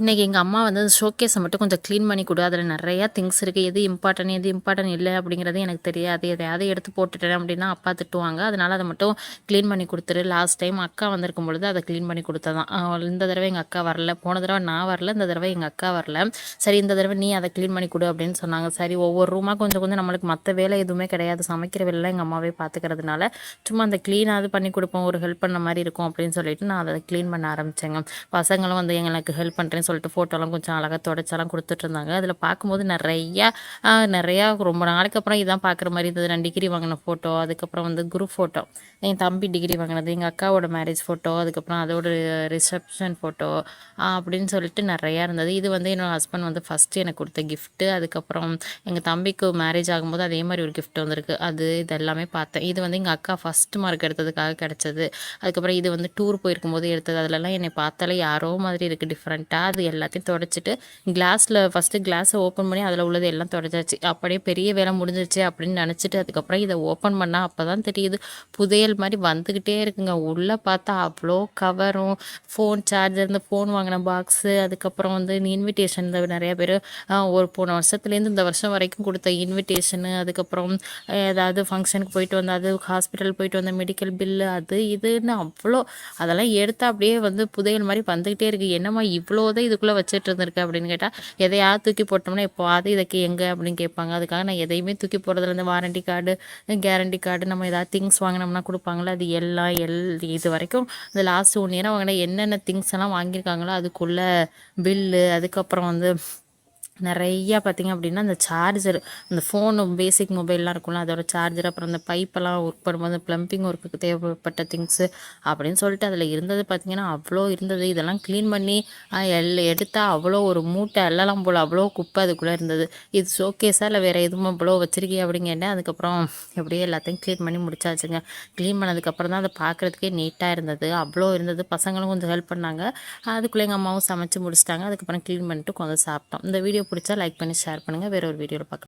இன்றைக்கி எங்கள் அம்மா வந்து அந்த ஷோகேஸை மட்டும் கொஞ்சம் க்ளீன் பண்ணி கொடு, அதில் நிறையா திங்ஸ் இருக்குது, எது இம்பார்ட்டன் இல்லை அப்படிங்கிறது எனக்கு தெரியாது, எதையாவது எடுத்து போட்டுட்டேன் அப்படின்னா அப்பா திட்டுவாங்க, அதனால் அதை மட்டும் க்ளீன் பண்ணி கொடுத்துரு. லாஸ்ட் டைம் அக்கா வந்திருக்கும் பொழுது அதை க்ளீன் பண்ணி கொடுத்ததான். இந்த தடவை எங்கள் அக்கா வரல, போன தடவை நான் வரல, இந்த தடவை எங்கள் அக்கா வரல. சரி இந்த தடவை நீ அதை க்ளீன் பண்ணி கொடு அப்படின்னு சொன்னாங்க. சரி ஒவ்வொரு ரூமாக கொஞ்சம் கொஞ்சம் நம்மளுக்கு மற்ற வேலை எதுவுமே கிடையாது, சமைக்கிற வேலைலாம் எங்கள் அம்மாவே பார்த்துக்கிறதுனால சும்மா அந்த க்ளீனாவது பண்ணி கொடுப்போம், ஒரு ஹெல்ப் பண்ண மாதிரி இருக்கும் அப்படின்னு சொல்லிட்டு நான் அதை க்ளீன் பண்ண ஆரம்பித்தேங்க. பசங்களும் வந்து எங்களுக்கு ஹெல்ப் பண்ணுறேன் சொல்லிட்டு ஃபோட்டோலாம் கொஞ்சம் அழகாக தொடச்செல்லாம் கொடுத்துட்ருந்தாங்க. அதில் பார்க்கும்போது நிறையா ரொம்ப நாளைக்கு அப்புறம் இதான் பார்க்குற மாதிரி இருந்தது. நான் டிகிரி வாங்கின ஃபோட்டோ, அதுக்கப்புறம் வந்து குரூப் ஃபோட்டோ, என் தம்பி டிகிரி வாங்கினது, எங்கள் அக்காவோட மேரேஜ் ஃபோட்டோ, அதுக்கப்புறம் அதோட ரிசப்ஷன் ஃபோட்டோ அப்படின்னு சொல்லிட்டு நிறையா இருந்தது. இது வந்து என்னோடய ஹஸ்பண்ட் வந்து ஃபஸ்ட்டு எனக்கு கொடுத்த கிஃப்ட்டு. அதுக்கப்புறம் எங்கள் தம்பிக்கு மேரேஜ் ஆகும்போது அதே மாதிரி ஒரு கிஃப்ட் வந்திருக்கு, அது இது எல்லாமே பார்த்தேன். இது வந்து எங்கள் அக்கா ஃபஸ்ட் மார்க் எடுத்ததுக்காக கிடச்சது. அதுக்கப்புறம் இது வந்து டூர் போயிருக்கும்போது எடுத்தது. அதிலலாம் என்னை பார்த்தாலே யாரோ மாதிரி இருக்குது டிஃப்ரெண்ட்டாக. அது எல்லாத்தையும் தொடச்சிட்டு ஃபஸ்ட்டு கிளாஸை ஓப்பன் பண்ணி அதில் உள்ளது எல்லாம் தொடச்சாச்சு. அப்படியே பெரிய வேலை முடிஞ்சிருச்சு அப்படின்னு நினச்சிட்டு அதுக்கப்புறம் இதை ஓப்பன் பண்ணால் அப்போ தான் தெரியுது புதையல் மாதிரி வந்துக்கிட்டே இருக்குங்க. உள்ளே பார்த்தா அவ்வளோ கவரும், ஃபோன் சார்ஜர், இந்த ஃபோன் வாங்கின பாக்ஸு, அதுக்கப்புறம் வந்து இன்விடேஷன், இந்த நிறைய பேர் ஒரு போன வருஷத்துலேருந்து இந்த வருஷம் வரைக்கும் கொடுத்த இன்விடேஷனு, அதுக்கப்புறம் ஏதாவது ஃபங்க்ஷனுக்கு போயிட்டு வந்த, அது ஹாஸ்பிட்டல் போயிட்டு வந்த மெடிக்கல் பில்லு, அது இதுன்னு அவ்வளோ அதெல்லாம் எடுத்தால் அப்படியே வந்து புதையல் மாதிரி வந்துக்கிட்டே இருக்குது. என்னம்மா இவ்வளோதான் இதுக்குள்ளே வச்சுட்டு இருந்திருக்கு அப்படின்னு கேட்டால், எதையாவது தூக்கி போட்டோம்னா எப்போவாது இதுக்கு எங்கே அப்படின்னு கேட்பாங்க. அதுக்காக நான் எதையுமே தூக்கி போடுறதுல இந்த வாரண்டி கார்டு, கேரண்டி கார்டு, நம்ம ஏதாவது திங்ஸ் வாங்கினோம்னா கொடுப்பாங்களே, அது எல்லாம் இது வரைக்கும் இந்த லாஸ்ட் 1 இயராக வாங்கின என்னென்ன திங்ஸ் எல்லாம் வாங்கியிருக்காங்களோ அதுக்குள்ளே பில்லு, அதுக்கப்புறம் வந்து நிறையா பார்த்திங்க அப்படின்னா அந்த சார்ஜர், இந்த ஃபோனு பேசிக் மொபைல்லாம் இருக்கும்ல அதோட சார்ஜர், அப்புறம் அந்த பைப்பெல்லாம் ஒர்க் பண்ணும்போது ப்ளம்பிங் ஒர்க்குக்கு தேவைப்பட்ட திங்ஸு அப்படின்னு சொல்லிட்டு அதில் இருந்தது பார்த்திங்கன்னா அவ்வளோ இருந்தது. இதெல்லாம் க்ளீன் பண்ணி எடுத்தால் அவ்வளோ ஒரு மூட்டை எல்லாம் போல் அவ்வளோ குப்பை அதுக்குள்ளே இருந்தது. இது ஷோகேஸாக இல்லை வேறு எதுவும் அவ்வளோ வச்சுருக்கிய அப்படின்னு கேட்டேன். அதுக்கப்புறம் எப்படியே எல்லாத்தையும் க்ளீன் பண்ணி முடிச்சாச்சுங்க. க்ளீன் பண்ணதுக்கப்புறம் தான் அதை பார்க்குறதுக்கே நீட்டாக இருந்தது, அவ்வளோ இருந்தது. பசங்களும் கொஞ்சம் ஹெல்ப் பண்ணாங்க. அதுக்குள்ளே எங்கள் அம்மாவும் சமைச்சு முடிச்சிட்டாங்க. அதுக்கப்புறம் க்ளீன் பண்ணிட்டு கொஞ்சம் சாப்பிட்டோம். இந்த வீடியோ பிடிச்சா லைக் பண்ணி ஷேர் பண்ணுங்கள். வேறு ஒரு வீடியோவில் பார்க்கலாம்.